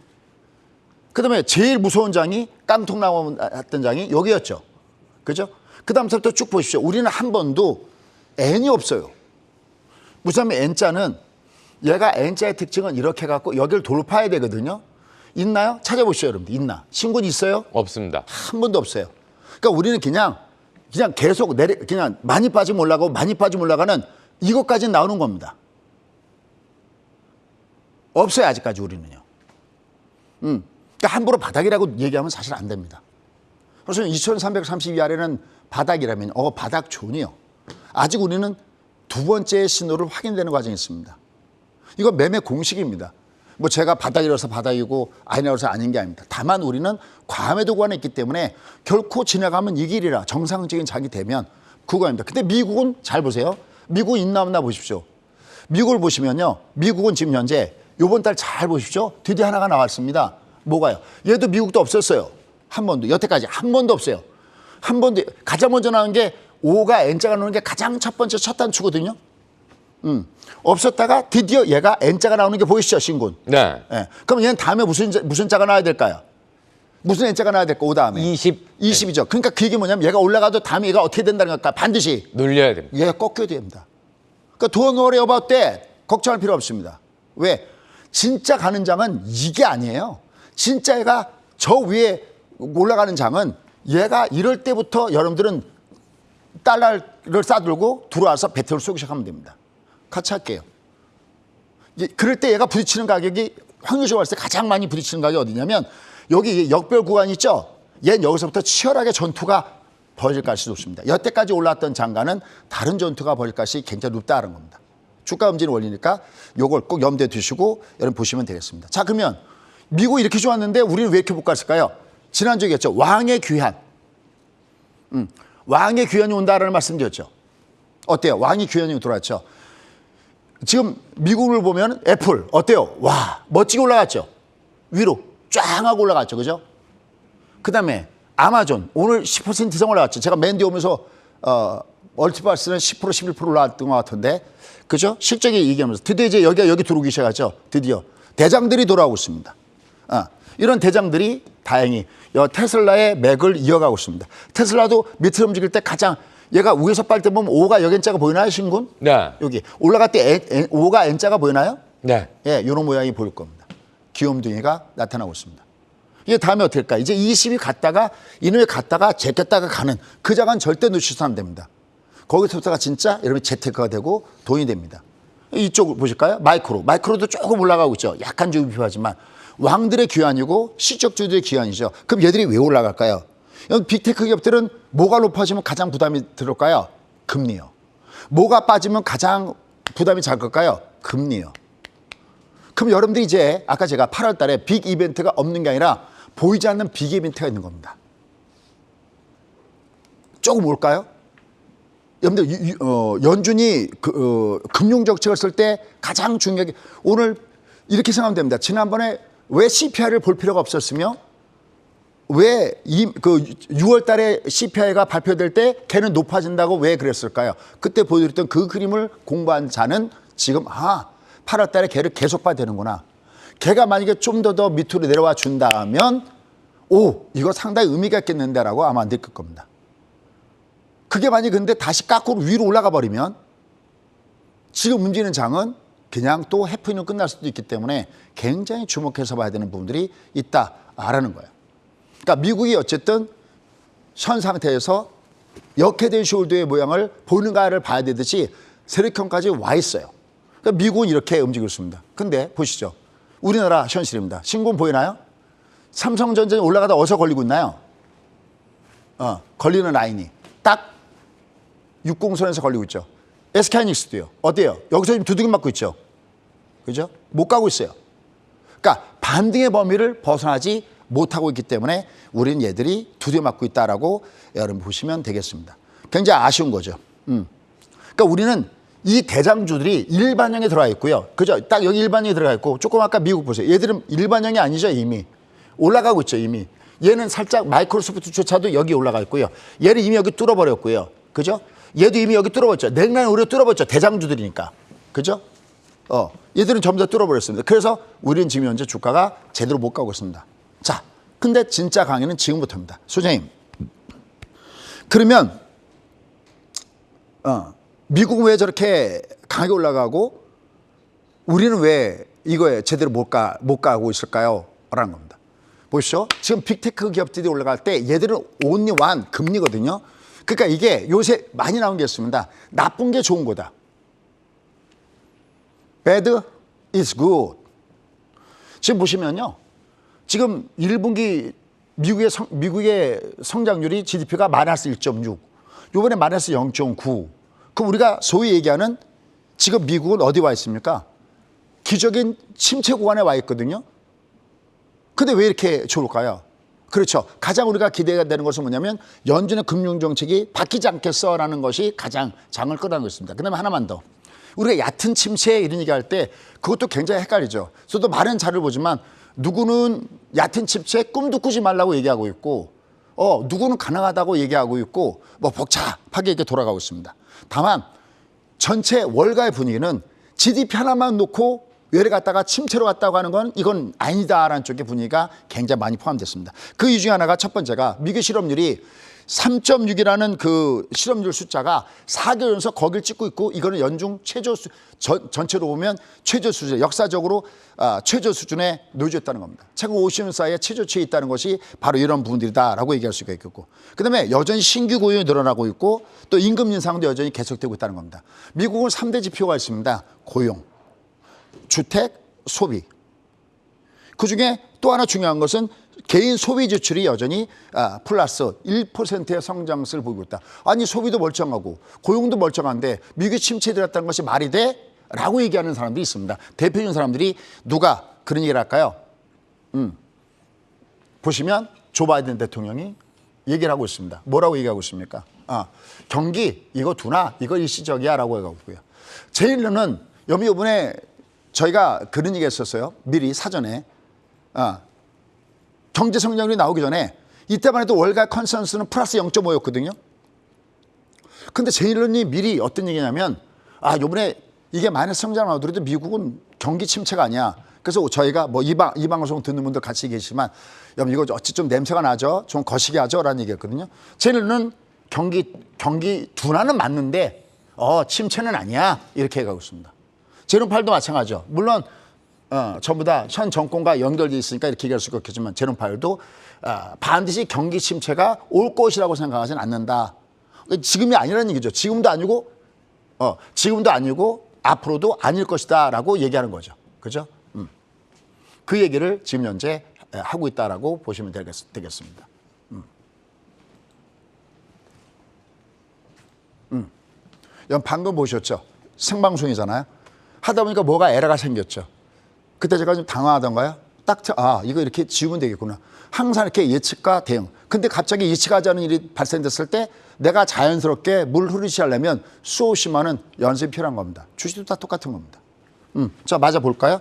그다음에 제일 무서운 장이 깡통 나왔던 장이 여기였죠. 그죠? 그 다음부터 쭉 보십시오. 우리는 한 번도 N이 없어요. 무슨 N자는 얘가 N자의 특징은 이렇게 갖고 여기를 돌파해야 되거든요. 있나요? 찾아보시죠, 여러분들. 있나? 신군 있어요? 없습니다. 한 번도 없어요. 그러니까 우리는 그냥 계속 그냥 많이 빠지면 올라가고 많이 빠지면 올라가는 이것까지는 나오는 겁니다. 없어요, 아직까지 우리는요. 그러니까 함부로 바닥이라고 얘기하면 사실 안 됩니다. 그래서 2332 아래는 바닥이라면 바닥 존이요. 아직 우리는 두 번째 신호를 확인되는 과정이 있습니다. 이거 매매 공식입니다. 뭐 제가 바닥이라서 바닥이고 아니라서 아닌 게 아닙니다. 다만 우리는 과매도 구간에 있기 때문에 결코 지나가면 이 길이라 정상적인 장이 되면 그거입니다. 근데 미국은 잘 보세요. 미국 있나 없나 보십시오. 미국을 보시면요. 미국은 지금 현재 이번 달 잘 보십시오. 드디어 하나가 나왔습니다. 뭐가요? 얘도 미국도 없었어요. 한 번도. 여태까지 한 번도 없어요. 한 번도. 가장 먼저 나온 게 5가 N자가 나오는 게 가장 첫 번째 첫 단추거든요. 없었다가 드디어 얘가 N자가 나오는 게 보이시죠, 신군? 네. 네. 그럼 얘는 다음에 무슨 자가 나와야 될까요? 무슨 N자가 나와야 될까, 5 다음에? 20이죠. 그러니까 그게 뭐냐면 얘가 올라가도 다음에 얘가 어떻게 된다는 걸까? 반드시. 눌려야 됩니다. 얘가 꺾여야 됩니다. 그러니까 don't worry about that. 걱정할 필요 없습니다. 왜? 진짜 가는 장은 이게 아니에요. 진짜 얘가 저 위에 올라가는 장은 얘가 이럴 때부터 여러분들은 달러를 싸들고 들어와서 배틀을 쏘기 시작하면 됩니다. 같이 할게요. 그럴 때 얘가 부딪히는 가격이 확률적으로 봤을 때 가장 많이 부딪히는 가격이 어디냐면 여기 역별 구간 있죠? 얘는 여기서부터 치열하게 전투가 벌어질 가능성이 높습니다. 여태까지 올라왔던 장가는 다른 전투가 벌어질 가능성이 굉장히 높다는 겁니다. 주가 움직이는 원리니까 이걸 꼭 염두에 두시고 여러분 보시면 되겠습니다. 자, 그러면 미국이 이렇게 좋았는데 우리는 왜 이렇게 못 갔을까요? 지난주에 얘기했죠. 왕의 귀환. 왕의 귀환이 온다라는 말씀드렸죠. 어때요? 왕의 귀환이 들어왔죠. 지금 미국을 보면 애플 어때요? 와, 멋지게 올라갔죠. 위로 쫙 하고 올라갔죠. 그죠? 그다음에 아마존 오늘 10% 이상 올라갔죠. 제가 맨 뒤에 오면서 멀티버스는 10% 11% 올라왔던 것 같은데, 그죠? 실적이 얘기하면서 드디어 이제 여기 들어오기 시작하죠. 드디어 대장들이 돌아오고 있습니다. 이런 대장들이 다행히 테슬라의 맥을 이어가고 있습니다. 테슬라도 밑으로 움직일 때 가장 얘가 위에서 빨 때 보면 5가 여기자가 보이나요, 신군? 네. 여기 올라갈 때 5가 N자가 보이나요? 네. 예, 이런 모양이 보일 겁니다. 귀염둥이가 나타나고 있습니다. 이게 다음에 어떻게 될까? 이제 20이 갔다가 이놈이 갔다가 제꼈다가 가는 그 자간 절대 놓치면 안 됩니다. 거기서부터가 진짜 여러분 재테크가 되고 돈이 됩니다. 이쪽 보실까요? 마이크로도 조금 올라가고 있죠. 약간 좀 필요하지만 왕들의 귀환이고 실적주들의 귀환이죠. 그럼 얘들이 왜 올라갈까요? 빅테크 기업들은 뭐가 높아지면 가장 부담이 들을까요? 금리요. 뭐가 빠지면 가장 부담이 작을까요? 금리요. 그럼 여러분들이 이제 아까 제가 8월 달에 빅 이벤트가 없는 게 아니라 보이지 않는 빅 이벤트가 있는 겁니다. 조금 올까요? 여러분들 연준이 금융정책을 쓸 때 가장 중요하게 오늘 이렇게 생각하면 됩니다. 지난번에 왜 CPI를 볼 필요가 없었으며 왜 6월 달에 CPI가 발표될 때 걔는 높아진다고 왜 그랬을까요? 그때 보여드렸던 그 그림을 공부한 자는 지금 8월 달에 걔를 계속 봐야 되는구나. 걔가 만약에 좀 더 밑으로 내려와 준다면 이거 상당히 의미가 있겠는데라고 아마 느낄 겁니다. 그게 만약에 근데 다시 거꾸로 위로 올라가 버리면 지금 움직이는 장은 그냥 또 해프닝으로 끝날 수도 있기 때문에 굉장히 주목해서 봐야 되는 부분들이 있다라는 거예요. 그러니까 미국이 어쨌든 현 상태에서 역헤드 숄더의 모양을 보는가를 봐야 되듯이 세력형까지 와 있어요. 그러니까 미국은 이렇게 움직이고 있습니다. 근데 보시죠. 우리나라 현실입니다. 신고는 보이나요? 삼성전자에 올라가다 어디서 걸리고 있나요? 걸리는 라인이 딱 60선에서 걸리고 있죠. SK하이닉스도요. 어때요? 여기서 지금 두들겨 맞고 있죠. 그죠? 못 가고 있어요. 그러니까 반등의 범위를 벗어나지 못하고 있기 때문에 우리는 얘들이 두들겨 맞고 있다라고 여러분 보시면 되겠습니다. 굉장히 아쉬운 거죠. 그러니까 우리는 이 대장주들이 일반형에 들어가 있고요. 그죠? 딱 여기 일반형에 들어가 있고 조금 아까 미국 보세요. 얘들은 일반형이 아니죠. 이미 올라가고 있죠. 이미 얘는 살짝 마이크로소프트조차도 여기 올라가 있고요. 얘는 이미 여기 뚫어버렸고요. 그죠? 얘도 이미 여기 뚫어버렸죠. 냉난이 우리가 뚫어버렸죠. 대장주들이니까. 그죠? 얘들은 전부 다 뚫어버렸습니다. 그래서 우리는 지금 현재 주가가 제대로 못 가고 있습니다. 자, 근데 진짜 강의는 지금부터입니다. 소장님. 그러면 미국은 왜 저렇게 강하게 올라가고 우리는 왜 이거에 제대로 못 가고 있을까요? 라는 겁니다. 보시죠. 지금 빅테크 기업들이 올라갈 때 얘들은 only one 금리거든요. 그러니까 이게 요새 많이 나온 게 있습니다. 나쁜 게 좋은 거다. Bad is good. 지금 보시면요. 지금 1분기 미국의 성장률이 GDP가 마이너스 1.6. 요번에 마이너스 0.9. 그럼 우리가 소위 얘기하는 지금 미국은 어디 와 있습니까? 기적인 침체 구간에 와 있거든요. 근데 왜 이렇게 좋을까요? 그렇죠. 가장 우리가 기대가 되는 것은 뭐냐면 연준의 금융정책이 바뀌지 않겠어라는 것이 가장 장을 끌어가고 있습니다. 그다음에 하나만 더. 우리가 얕은 침체 이런 얘기할 때 그것도 굉장히 헷갈리죠. 저도 많은 자료를 보지만 누구는 얕은 침체 꿈도 꾸지 말라고 얘기하고 있고 누구는 가능하다고 얘기하고 있고 뭐 복잡하게 이렇게 돌아가고 있습니다. 다만 전체 월가의 분위기는 GDP 하나만 놓고 외래 갔다가 침체로 갔다고 하는 건 이건 아니다라는 쪽의 분위기가 굉장히 많이 포함됐습니다. 그 이유 중에 하나가 첫 번째가 미국 실업률이 3.6이라는 그 실업률 숫자가 4개월 연속 거길 찍고 있고 이거는 연중 최저 전체로 보면 최저 수준, 역사적으로 최저 수준에 놓여졌다는 겁니다. 최근 50년 사이에 최저치에 있다는 것이 바로 이런 부분들이다라고 얘기할 수가 있겠고, 그다음에 여전히 신규 고용이 늘어나고 있고 또 임금 인상도 여전히 계속되고 있다는 겁니다. 미국은 3대 지표가 있습니다. 고용, 주택, 소비. 그중에 또 하나 중요한 것은 개인 소비 지출이 여전히 플러스 1%의 성장세를 보이고 있다. 아니 소비도 멀쩡하고 고용도 멀쩡한데 미국이 침체에 들었다는 것이 말이 돼? 라고 얘기하는 사람들이 있습니다. 대표적인 사람들이 누가 그런 얘기를 할까요? 보시면 조 바이든 대통령이 얘기를 하고 있습니다. 뭐라고 얘기하고 있습니까? 경기 이거 두나? 이거 일시적이야 라고 얘기하고 있고요. 제일로는 이번에 저희가 그런 얘기 했었어요. 미리 사전에. 경제 성장률이 나오기 전에 이때만 해도 월가 컨센서스는 플러스 0.5였거든요. 근데 제일런이 미리 어떤 얘기냐면 요번에 이게 마이너스 성장 나오더라도 미국은 경기 침체가 아니야. 그래서 저희가 뭐 이 방송 듣는 분들 같이 계시지만 여러분 이거 어찌 좀 냄새가 나죠? 좀 거시기 하죠? 라는 얘기였거든요. 제일런은 경기 둔화는 맞는데 침체는 아니야. 이렇게 해가고 있습니다. 제롬 파웰도 마찬가지죠. 물론 전부 다 현 정권과 연결되어 있으니까 이렇게 얘기할 수가 없겠지만 제롬 파웰도 반드시 경기 침체가 올 것이라고 생각하지는 않는다. 지금이 아니라는 얘기죠. 지금도 아니고 앞으로도 아닐 것이다라고 얘기하는 거죠. 그죠? 그 얘기를 지금 현재 하고 있다라고 보시면 되겠습니다. 여러분 방금 보셨죠? 생방송이잖아요. 하다 보니까 뭐가 에러가 생겼죠. 그때 제가 좀 당황하던가요? 이거 이렇게 지우면 되겠구나. 항상 이렇게 예측과 대응. 근데 갑자기 예측하지 않은 일이 발생됐을 때 내가 자연스럽게 물 흐르시 하려면 수없이 많은 연습이 필요한 겁니다. 주식도 다 똑같은 겁니다. 자, 맞아 볼까요?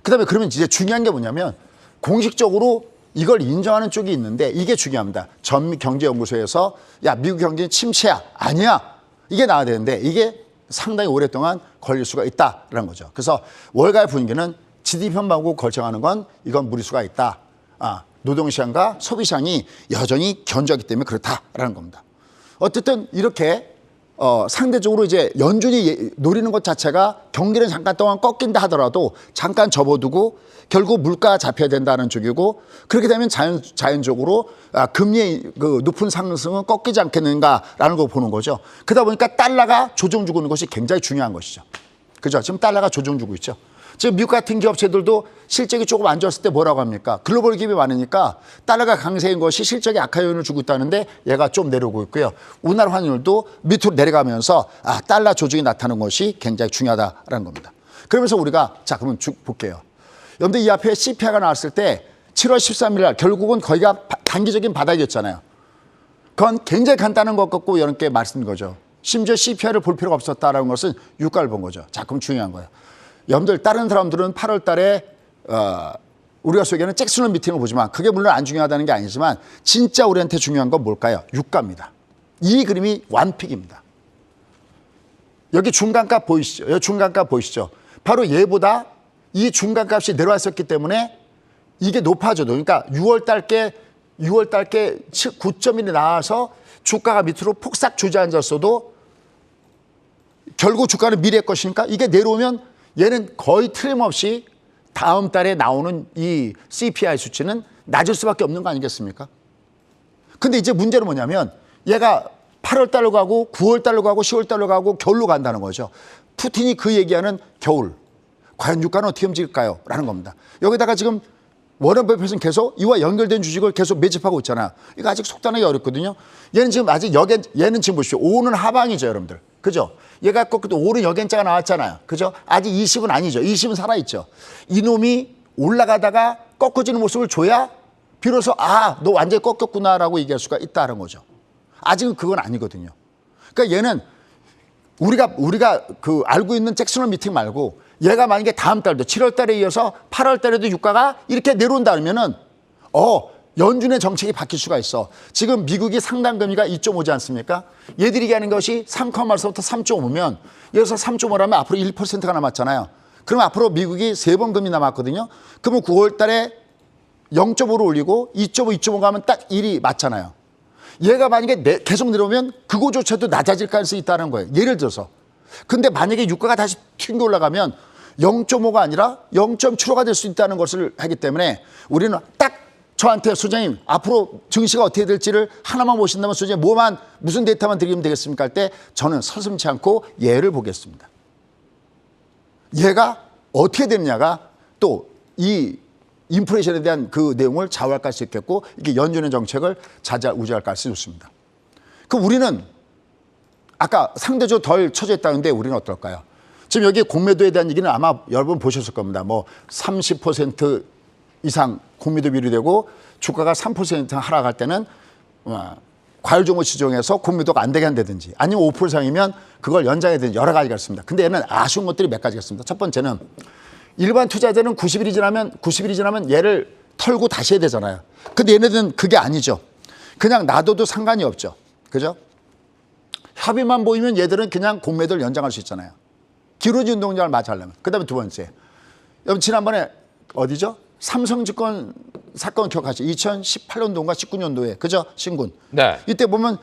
그다음에 그러면 이제 중요한 게 뭐냐면 공식적으로 이걸 인정하는 쪽이 있는데 이게 중요합니다. 전미경제연구소에서 야, 미국 경기는 침체야. 아니야. 이게 나와야 되는데 이게 상당히 오랫동안 걸릴 수가 있다라는 거죠. 그래서 월가의 분위기는 GDP 현방하고 걸쳐가는 건 이건 무리수가 있다. 노동시장과 소비시장이 여전히 견조하기 때문에 그렇다라는 겁니다. 어쨌든 이렇게 상대적으로 이제 연준이 노리는 것 자체가 경기는 잠깐 동안 꺾인다 하더라도 잠깐 접어두고 결국 물가가 잡혀야 된다는 쪽이고 그렇게 되면 자연적으로 금리의 그 높은 상승은 꺾이지 않겠는가라는 걸 보는 거죠. 그러다 보니까 달러가 조정주고 있는 것이 굉장히 중요한 것이죠. 그죠? 지금 달러가 조정주고 있죠. 지금 미국 같은 기업체들도 실적이 조금 안 좋았을 때 뭐라고 합니까? 글로벌 기업이 많으니까 달러가 강세인 것이 실적에 악화 요인을 주고 있다는데 얘가 좀 내려오고 있고요. 우리나라 환율도 밑으로 내려가면서 달러 조정이 나타나는 것이 굉장히 중요하다는 겁니다. 그러면서 우리가 자 그러면 쭉 볼게요. 여러분들 이 앞에 CPI가 나왔을 때 7월 13일 날 결국은 거기가 단기적인 바닥이었잖아요. 그건 굉장히 간단한 것 같고 여러분께 말씀드린 거죠. 심지어 CPI를 볼 필요가 없었다는 것은 유가를 본 거죠. 자 그럼 중요한 거예요. 여러분들 다른 사람들은 8월 달에 우리가 소개하는 잭슨홀 미팅을 보지만 그게 물론 안 중요하다는 게 아니지만 진짜 우리한테 중요한 건 뭘까요? 유가입니다. 이 그림이 완픽입니다. 여기 중간값 보이시죠? 여기 중간값 보이시죠? 바로 얘보다 이 중간값이 내려왔었기 때문에 이게 높아져도 그러니까 6월 달께 9.1이 나와서 주가가 밑으로 폭삭 주저앉았어도 결국 주가는 미래의 것이니까 이게 내려오면 얘는 거의 틀림없이 다음 달에 나오는 이 CPI 수치는 낮을 수밖에 없는 거 아니겠습니까? 근데 이제 문제는 뭐냐면 얘가 8월 달로 가고 9월 달로 가고 10월 달로 가고 겨울로 간다는 거죠. 푸틴이 그 얘기하는 겨울. 과연 유가는 어떻게 움직일까요? 라는 겁니다. 여기다가 지금 워런 버핏은 계속 이와 연결된 주식을 계속 매집하고 있잖아요. 이거 아직 속단하기 어렵거든요. 얘는 지금 아직 얘는 지금 보십시오. 5는 하방이죠, 여러분들. 그죠? 얘가 꺾어도 5는 역연자가 나왔잖아요. 그죠? 아직 20은 아니죠. 20은 살아있죠. 이놈이 올라가다가 꺾어지는 모습을 줘야 비로소 너 완전히 꺾였구나라고 얘기할 수가 있다는 거죠. 아직은 그건 아니거든요. 그러니까 얘는 우리가 그 알고 있는 잭슨홀 미팅 말고 얘가 만약에 다음 달도 7월 달에 이어서 8월 달에도 유가가 이렇게 내려온다 그러면은 연준의 정책이 바뀔 수가 있어. 지금 미국이 상당 금리가 2.5지 않습니까? 얘들이 얘기하는 것이 3,1에서부터 3.5면 여기서 3.5라면 앞으로 1%가 남았잖아요. 그럼 앞으로 미국이 3번 금리 남았거든요. 그러면 9월 달에 0.5로 올리고 2.5, 2.5가 하면 딱 1이 맞잖아요. 얘가 만약에 계속 내려오면 그거조차도 낮아질 가능성이 있다는 거예요. 예를 들어서. 근데 만약에 유가가 다시 튕겨 올라가면 0.5가 아니라 0.75가 될 수 있다는 것을 하기 때문에 우리는 딱 저한테 소장님 앞으로 증시가 어떻게 될지를 하나만 보신다면 소장님 무슨 데이터만 드리면 되겠습니까? 할 때 저는 서슴지 않고 얘를 보겠습니다. 얘가 어떻게 되느냐가 또 이 인플레이션에 대한 그 내용을 좌우할 수 있겠고 이게 연준의 정책을 좌지우지할 수 있습니다. 그럼 우리는 아까 상대적으로 덜 처져 있다는데 우리는 어떨까요? 지금 여기 공매도에 대한 얘기는 아마 여러분 보셨을 겁니다. 뭐 30% 이상 공매도 비율되고 주가가 3% 하락할 때는 과열종목 시중에서 공매도가 안 되게 한다든지 아니면 5% 이상이면 그걸 연장해야 되는 여러 가지가 있습니다. 근데 얘는 아쉬운 것들이 몇 가지가 있습니다. 첫 번째는 일반 투자자는 90일이 지나면 얘를 털고 다시 해야 되잖아요. 근데 얘네들은 그게 아니죠. 그냥 놔둬도 상관이 없죠. 그죠? 협의만 보이면 얘들은 그냥 공매도를 연장할 수 있잖아요. 기울어진 운동장을 맞이하려면. 그 다음에 두 번째. 여러분 지난번에 어디죠? 삼성증권 사건 기억하시죠? 2018년도인가 19년도에. 그죠? 신군. 네. 이때 보면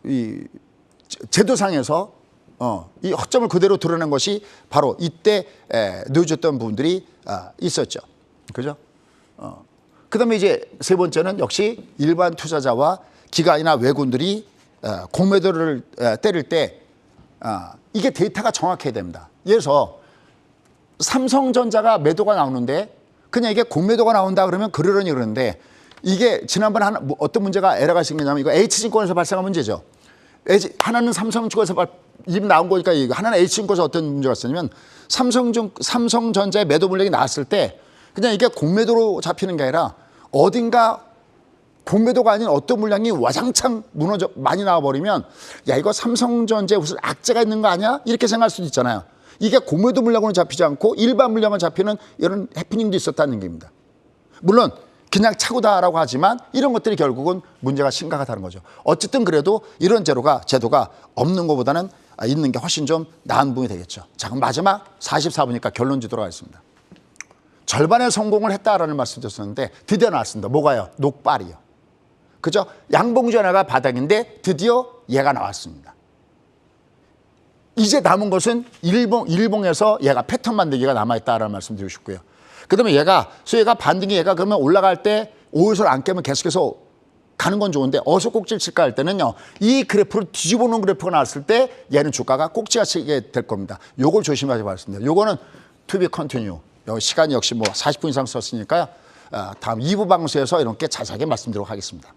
이 제도상에서 이 허점을 그대로 드러낸 것이 바로 이때 놓여졌던 부분들이 있었죠. 그죠? 그 다음에 이제 세 번째는 역시 일반 투자자와 기관이나 외군들이 공매도를 때릴 때 이게 데이터가 정확해야 됩니다. 예를 들어서 삼성전자가 매도가 나오는데 그냥 이게 공매도가 나온다 그러면 그러려니 그러는데 이게 지난번에 어떤 문제가 에러가 생기냐면 이거 H증권에서 발생한 문제죠. 하나는 삼성증권에서 이미 나온 거니까 하나는 H증권에서 어떤 문제가 있었냐면 삼성전자의 매도 물량이 나왔을 때 그냥 이게 공매도로 잡히는 게 아니라 어딘가 공매도가 아닌 어떤 물량이 와장창 무너져 많이 나와버리면 야 이거 삼성전자에 무슨 악재가 있는 거 아니야? 이렇게 생각할 수도 있잖아요. 이게 공매도 물량으로 잡히지 않고 일반 물량을 잡히는 이런 해프닝도 있었다는 얘기입니다. 물론 그냥 차고다라고 하지만 이런 것들이 결국은 문제가 심각하다는 거죠. 어쨌든 그래도 이런 제도가 없는 것보다는 있는 게 훨씬 좀 나은 부분이 되겠죠. 자, 그럼 마지막 44분이니까 결론 지도록 하겠습니다. 절반의 성공을 했다라는 말씀 드렸었는데 드디어 나왔습니다. 뭐가요? 녹발이요. 그죠? 양봉주 하나가 바닥인데 드디어 얘가 나왔습니다. 이제 남은 것은 일봉에서 얘가 패턴 만들기가 남아있다라는 말씀 드리고 싶고요. 그 다음에 얘가 반등이 얘가 그러면 올라갈 때 5일선을 안 깨면 계속해서 가는 건 좋은데 어디서 꼭지를 칠까 할 때는요. 이 그래프를 뒤집어 놓은 그래프가 나왔을 때 얘는 주가가 꼭지가 치게 될 겁니다. 요걸 조심하지 말씀드립니다. 요거는 to be continue. 시간이 역시 뭐 40분 이상 썼으니까요. 다음 2부 방송에서 이렇게 자세하게 말씀드리도록 하겠습니다.